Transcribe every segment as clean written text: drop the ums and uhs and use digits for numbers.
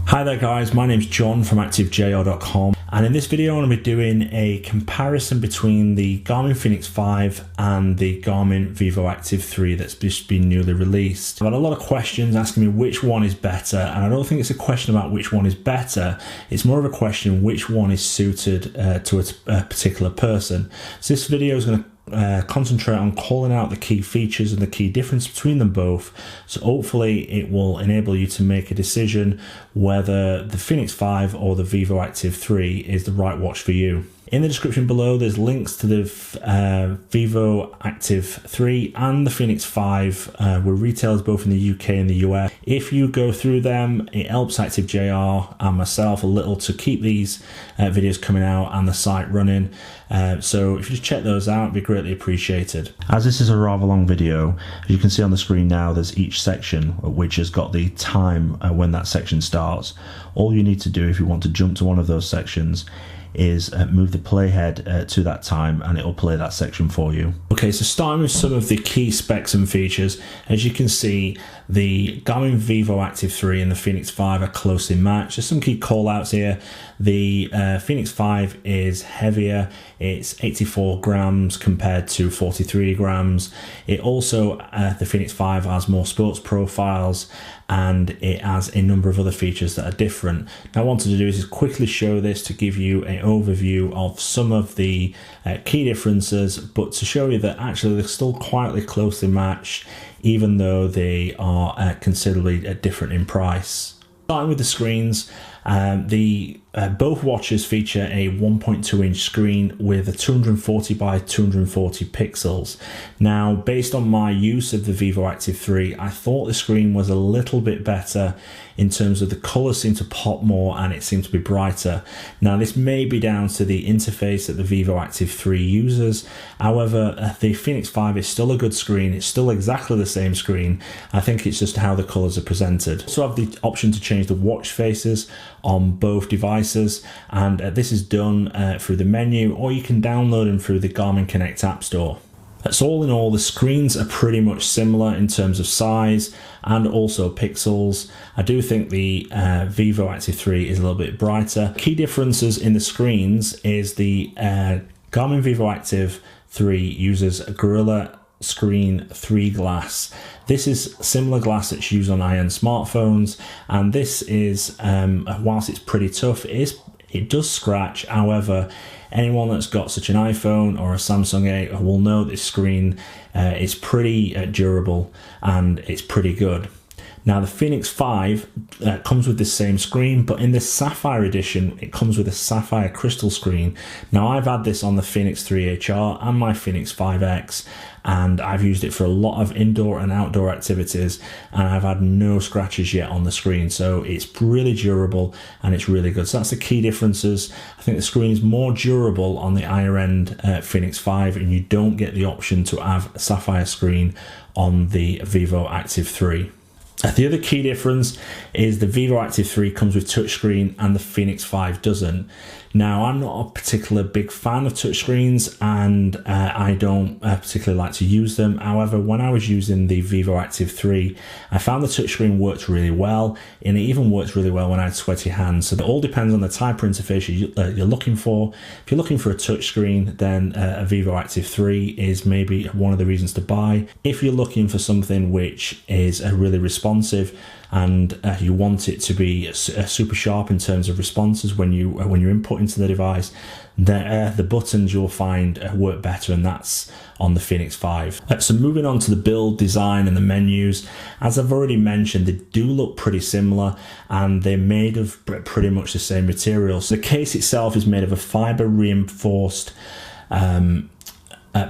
Hi there guys, my name's John from ActiveJR.com, and in this video I'm going to be doing a comparison between the Garmin Fenix 5 and the Garmin Vivoactive 3 that's just been newly released. I've had a lot of questions asking me which one is better, and I don't think it's a question about which one is better, it's more of a question which one is suited to a particular person. So this video is going to concentrate on calling out the key features and the key difference between them both, so hopefully it will enable you to make a decision whether the Fenix 5 or the Vivoactive 3 is the right watch for you. In the description below there's links to the Vivoactive 3 and the Fenix 5 with retailers both in the UK and the US. If you go through them, it helps ActiveJR and myself a little to keep these videos coming out and the site running. So if you just check those out, it'd be greatly appreciated. As this is a rather long video, as you can see on the screen now, there's each section which has got the time when that section starts. All you need to do if you want to jump to one of those sections is move the playhead to that time and it will play that section for you. Okay, so starting with some of the key specs and features, as you can see, the Garmin Vivoactive 3 and the Fenix 5 are closely matched. There's some key call outs here. The Fenix 5 is heavier, it's 84 grams compared to 43 grams. It also, the Fenix 5 has more sports profiles and it has a number of other features that are different. Now, what I wanted to do is just quickly show this to give you an overview of some of the key differences, but to show you that actually they're still quietly closely matched, even though they are considerably different in price. Starting with the screens, both watches feature a 1.2 inch screen with a 240 by 240 pixels. Now, based on my use of the Vivoactive 3, I thought the screen was a little bit better in terms of the colours seem to pop more and it seemed to be brighter. Now, this may be down to the interface that the Vivoactive 3 uses. However, the Fenix 5 is still a good screen. It's still exactly the same screen. I think it's just how the colours are presented. So I have the option to change the watch faces on both devices, and this is done through the menu, or you can download them through the Garmin Connect App Store. So all in all, the screens are pretty much similar in terms of size and also pixels. I do think the Vivoactive 3 is a little bit brighter. Key differences in the screens is the Garmin Vivoactive 3 uses a Gorilla Screen 3 glass. This is similar glass that's used on high-end smartphones, and this is, whilst it's pretty tough, it does scratch. However, anyone that's got such an iPhone or a Samsung 8 will know this screen is pretty durable and it's pretty good. Now, the Fenix 5 comes with the same screen, but in the Sapphire edition, it comes with a Sapphire crystal screen. Now, I've had this on the Fenix 3 HR and my Fenix 5X, and I've used it for a lot of indoor and outdoor activities, and I've had no scratches yet on the screen. So it's really durable and it's really good. So that's the key differences. I think the screen is more durable on the higher end Fenix 5, and you don't get the option to have a Sapphire screen on the Vivoactive 3. The other key difference is the Vivoactive 3 comes with touchscreen and the Fenix 5 doesn't. Now, I'm not a particular big fan of touchscreens, and I don't particularly like to use them. However, when I was using the Vivoactive 3, I found the touchscreen worked really well, and it even works really well when I had sweaty hands. So it all depends on the type of interface you're looking for. If you're looking for a touchscreen, then a Vivoactive 3 is maybe one of the reasons to buy. If you're looking for something which is really responsive, and you want it to be super sharp in terms of responses when you input into the device, the buttons you'll find work better, and that's on the Fenix 5. So moving on to the build, design and the menus, as I've already mentioned, they do look pretty similar and they're made of pretty much the same material. So the case itself is made of a fiber reinforced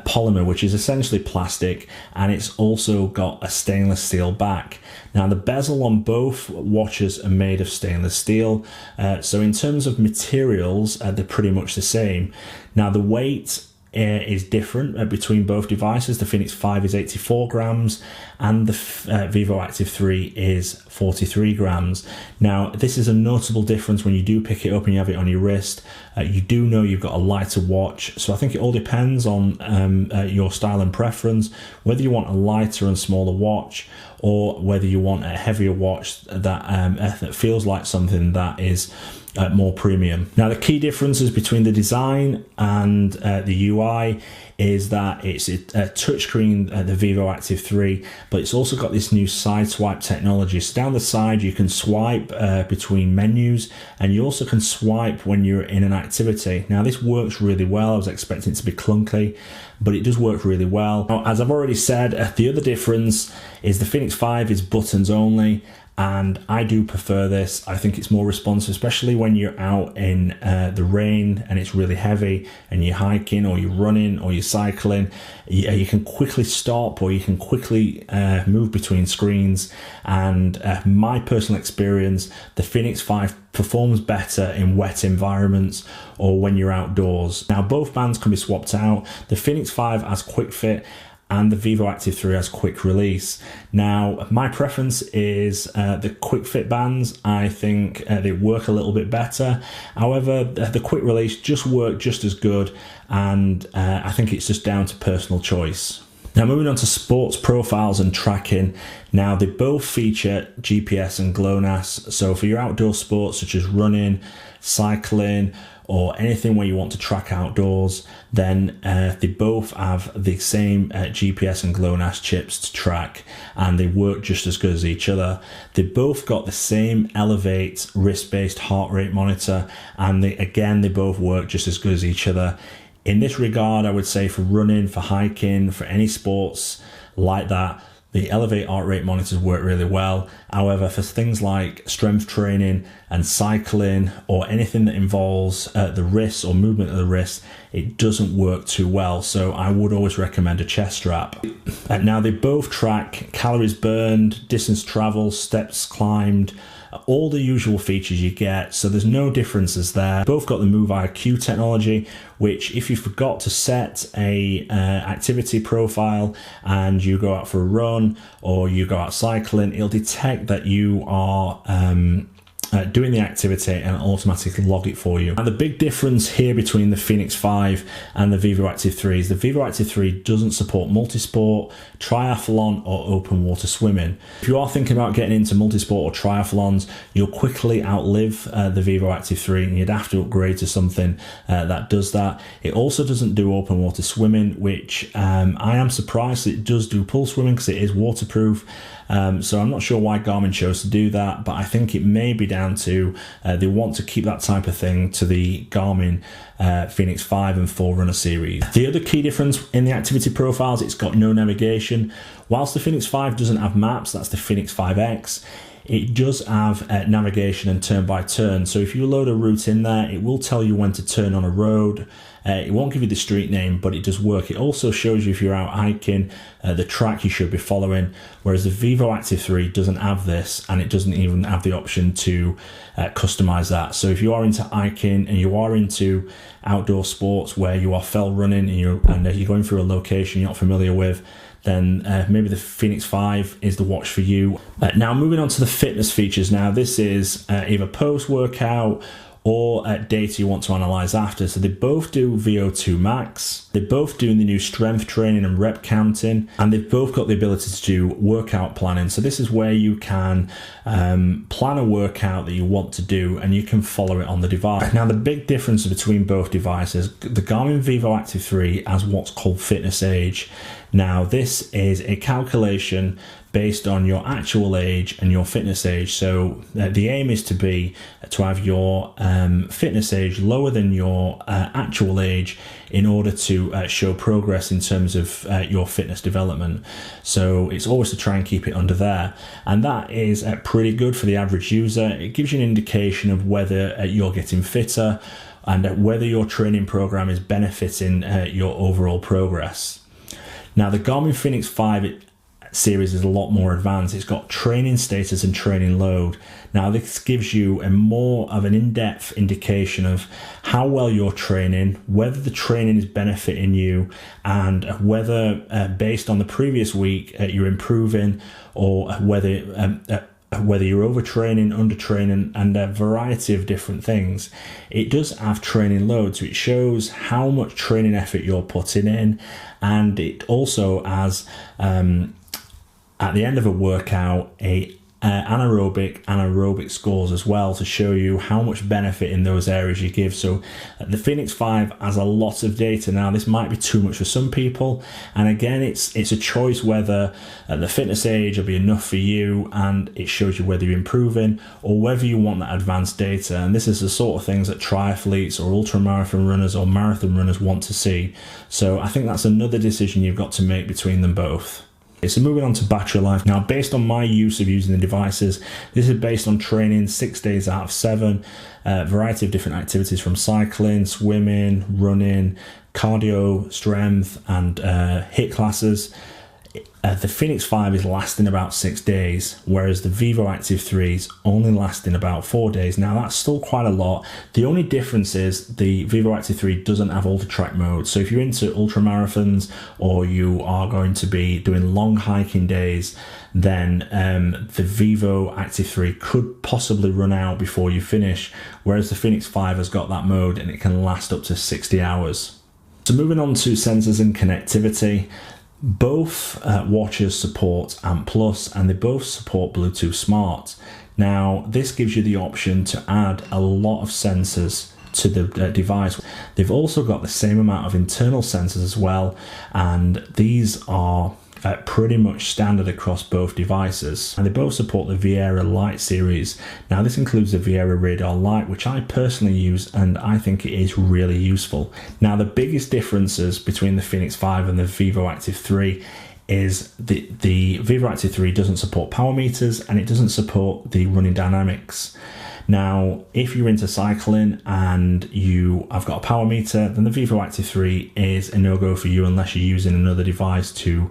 polymer, which is essentially plastic, and it's also got a stainless steel back. Now, the bezel on both watches are made of stainless steel, so in terms of materials, they're pretty much the same. Now, the weight is different between both devices. The Fenix 5 is 84 grams and the Vivoactive 3 is 43 grams. Now, this is a notable difference when you do pick it up and you have it on your wrist. You do know you've got a lighter watch, so I think it all depends on your style and preference, whether you want a lighter and smaller watch or whether you want a heavier watch that feels like something that is more premium. Now, the key differences between the design and the UI is that it's a touchscreen, the Vivoactive 3, but it's also got this new side swipe technology. So down the side you can swipe between menus, and you also can swipe when you're in an activity. Now, this works really well. I was expecting it to be clunky, but it does work really well. Now, as I've already said, the other difference is the Fenix 5 is buttons only, and I do prefer this. I think it's more responsive, especially when you're out in the rain and it's really heavy and you're hiking or you're running or you're cycling. You can quickly stop, or you can quickly move between screens. And my personal experience, the Fenix 5 performs better in wet environments or when you're outdoors. Now, both bands can be swapped out. The Fenix 5 has quick fit, and the Vivoactive 3 has quick release. Now, my preference is the quick fit bands. I think they work a little bit better. However, the quick release just work just as good, and I think it's just down to personal choice. Now, moving on to sports profiles and tracking. Now, they both feature GPS and GLONASS. So for your outdoor sports such as running, cycling, or anything where you want to track outdoors, then they both have the same GPS and GLONASS chips to track, and they work just as good as each other. They both got the same Elevate wrist-based heart rate monitor, and they both work just as good as each other. In this regard, I would say for running, for hiking, for any sports like that, the Elevate heart rate monitors work really well. However, for things like strength training and cycling, or anything that involves the wrist or movement of the wrist, it doesn't work too well. So I would always recommend a chest strap. Now, they both track calories burned, distance traveled, steps climbed, all the usual features you get, so there's no differences there. Both got the Move IQ technology, which if you forgot to set a activity profile and you go out for a run or you go out cycling, it'll detect that you are doing the activity and automatically log it for you. And the big difference here between the Fenix 5 and the Vivoactive 3 is the Vivoactive 3 doesn't support multisport, triathlon, or open water swimming. If you are thinking about getting into multisport or triathlons, you'll quickly outlive the Vivoactive 3, and you'd have to upgrade to something that does that. It also doesn't do open water swimming, which I am surprised. It does do pool swimming because it is waterproof. So I'm not sure why Garmin chose to do that, but I think it may be down to they want to keep that type of thing to the Garmin Fenix 5 and 4 series. The other key difference in the activity profiles, it's got no navigation. Whilst the Fenix 5 doesn't have maps, that's the Fenix 5X, it does have navigation and turn by turn. So if you load a route in there, it will tell you when to turn on a road. It won't give you the street name, but it does work. It also shows you if you're out hiking, the track you should be following, whereas the Vivoactive 3 doesn't have this, and it doesn't even have the option to customize that. So if you are into hiking and you are into outdoor sports where you are fell running and you're going through a location you're not familiar with, then maybe the Fenix 5 is the watch for you. Now, moving on to the fitness features. Now, this is either post-workout or data you want to analyze after. So they both do VO2 max, they both do the new strength training and rep counting, and they've both got the ability to do workout planning. So this is where you can plan a workout that you want to do, and you can follow it on the device. Now, the big difference between both devices, the Garmin Vivoactive 3 has what's called fitness age. Now, this is a calculation based on your actual age and your fitness age. So the aim is to have your fitness age lower than your actual age in order to show progress in terms of your fitness development. So it's always to try and keep it under there, and that is pretty good for the average user. It gives you an indication of whether you're getting fitter and whether your training program is benefiting your overall progress. Now, the Garmin Fenix 5 series is a lot more advanced. It's got training status and training load. Now, this gives you a more of an in-depth indication of how well you're training, whether the training is benefiting you, and whether based on the previous week you're improving, or whether you're overtraining, undertraining, and a variety of different things. It does have training load, so it shows how much training effort you're putting in, and it also has at the end of a workout anaerobic scores as well, to show you how much benefit in those areas you give. So the Fenix 5 has a lot of data. Now this might be too much for some people, and again it's a choice whether at the fitness age will be enough for you, and it shows you whether you're improving or whether you want that advanced data. And this is the sort of things that triathletes or ultramarathon runners or marathon runners want to see. So I think that's another decision you've got to make between them both. So moving on to battery life. Now, based on my use of using the devices, this is based on training 6 days out of 7, variety of different activities from cycling, swimming, running, cardio, strength, and HIIT classes. The Fenix 5 is lasting about 6 days, whereas the Vivoactive 3 is only lasting about 4 days. Now that's still quite a lot. The only difference is the Vivoactive 3 doesn't have ultra track mode. So if you're into ultra marathons or you are going to be doing long hiking days, then the Vivoactive 3 could possibly run out before you finish, whereas the Fenix 5 has got that mode and it can last up to 60 hours. So moving on to sensors and connectivity. Both watches support ANT+, and they both support Bluetooth Smart. Now, this gives you the option to add a lot of sensors to the device. They've also got the same amount of internal sensors as well, and these are pretty much standard across both devices, and they both support the Viera Lite series. Now this includes the Viera Radar Lite, which I personally use and I think it is really useful. Now the biggest differences between the Fenix 5 and the Vivoactive 3 is the Vivoactive 3 doesn't support power meters and it doesn't support the running dynamics. Now, if you're into cycling and you have got a power meter, then the Vivoactive 3 is a no-go for you unless you're using another device to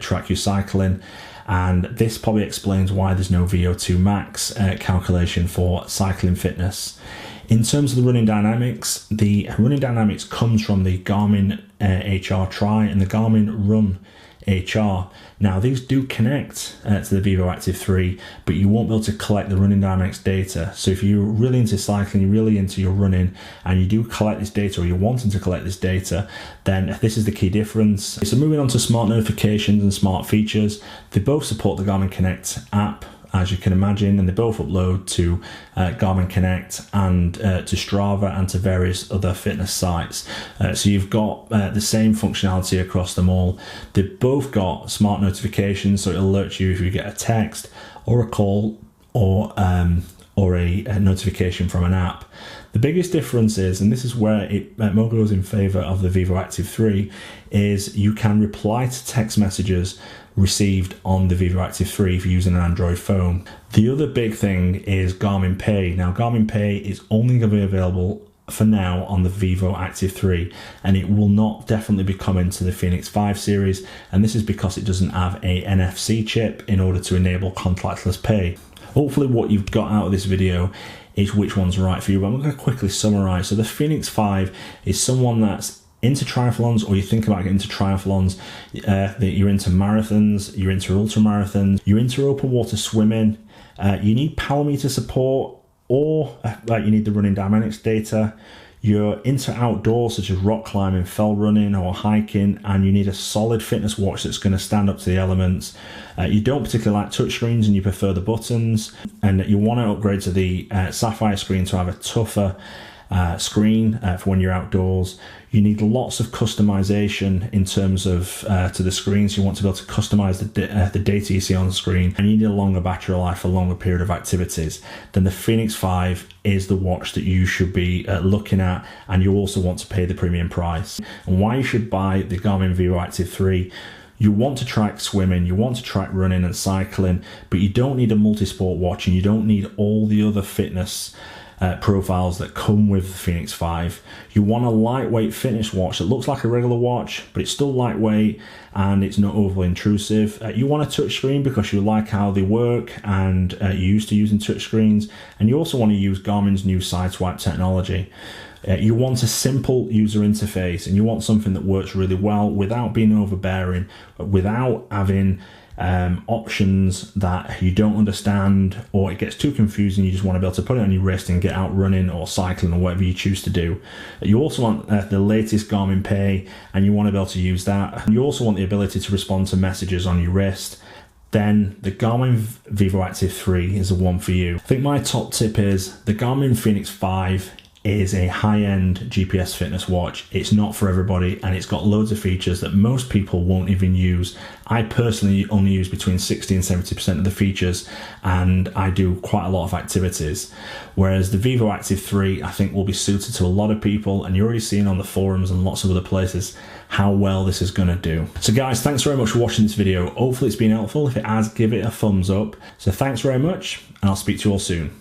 track your cycling. And this probably explains why there's no VO2 max calculation for cycling fitness. In terms of the running dynamics, the running dynamics comes from the Garmin HR Tri and the Garmin Run HR. Now these do connect to the Vivoactive 3, but you won't be able to collect the running dynamics data. So if you're really into cycling, you're really into your running, and you do collect this data, or you're wanting to collect this data, then this is the key difference. So moving on to smart notifications and smart features, they both support the Garmin Connect app, as you can imagine, and they both upload to Garmin Connect and to Strava and to various other fitness sites. So you've got the same functionality across them all. They've both got smart notifications, so it alerts you if you get a text or a call or a notification from an app. The biggest difference is, and this is where it more goes in favor of the Vivoactive 3, is you can reply to text messages received on the Vivoactive 3 if you're using an Android phone. The other big thing is Garmin Pay. Now Garmin Pay is only going to be available for now on the Vivoactive 3, and it will not definitely be coming to the Fenix 5 series, and this is because it doesn't have a NFC chip in order to enable contactless pay. Hopefully what you've got out of this video is which one's right for you, but I'm going to quickly summarize. So the Fenix 5 is someone that's into triathlons, or you think about getting into triathlons, that you're into marathons, you're into ultra marathons, you're into open water swimming, you need power meter support, or you need the running dynamics data, you're into outdoors such as rock climbing, fell running or hiking, and you need a solid fitness watch that's going to stand up to the elements. You don't particularly like touchscreens and you prefer the buttons, and you want to upgrade to the Sapphire screen to have a tougher screen for when you're outdoors. You need lots of customization in terms of to the screen, so you want to be able to customize the data you see on the screen, and you need a longer battery life for a longer period of activities. Then the Fenix 5 is the watch that you should be looking at, and you also want to pay the premium price. And why you should buy the Garmin Vivoactive 3: you want to track swimming, you want to track running and cycling, but you don't need a multi-sport watch, and you don't need all the other fitness profiles that come with the Fenix 5. You want a lightweight fitness watch that looks like a regular watch, but it's still lightweight and it's not overly intrusive. You want a touch screen because you like how they work and you're used to using touch screens, and you also want to use Garmin's new Sideswipe technology. You want a simple user interface, and you want something that works really well without being overbearing, without having options that you don't understand, or it gets too confusing. You just want to be able to put it on your wrist and get out running or cycling or whatever you choose to do. You also want the latest Garmin Pay, and you want to be able to use that. You also want the ability to respond to messages on your wrist, then the Garmin Vivoactive 3 is the one for you. I think my top tip is the Garmin Fenix 5 is a high-end GPS fitness watch. It's not for everybody, and it's got loads of features that most people won't even use. I personally only use between 60 and 70% of the features, and I do quite a lot of activities. Whereas the Vivoactive 3, I think, will be suited to a lot of people, and you're already seeing on the forums and lots of other places how well this is going to do. So guys, thanks very much for watching this video. Hopefully it's been helpful. If it has, give it a thumbs up. So thanks very much, and I'll speak to you all soon.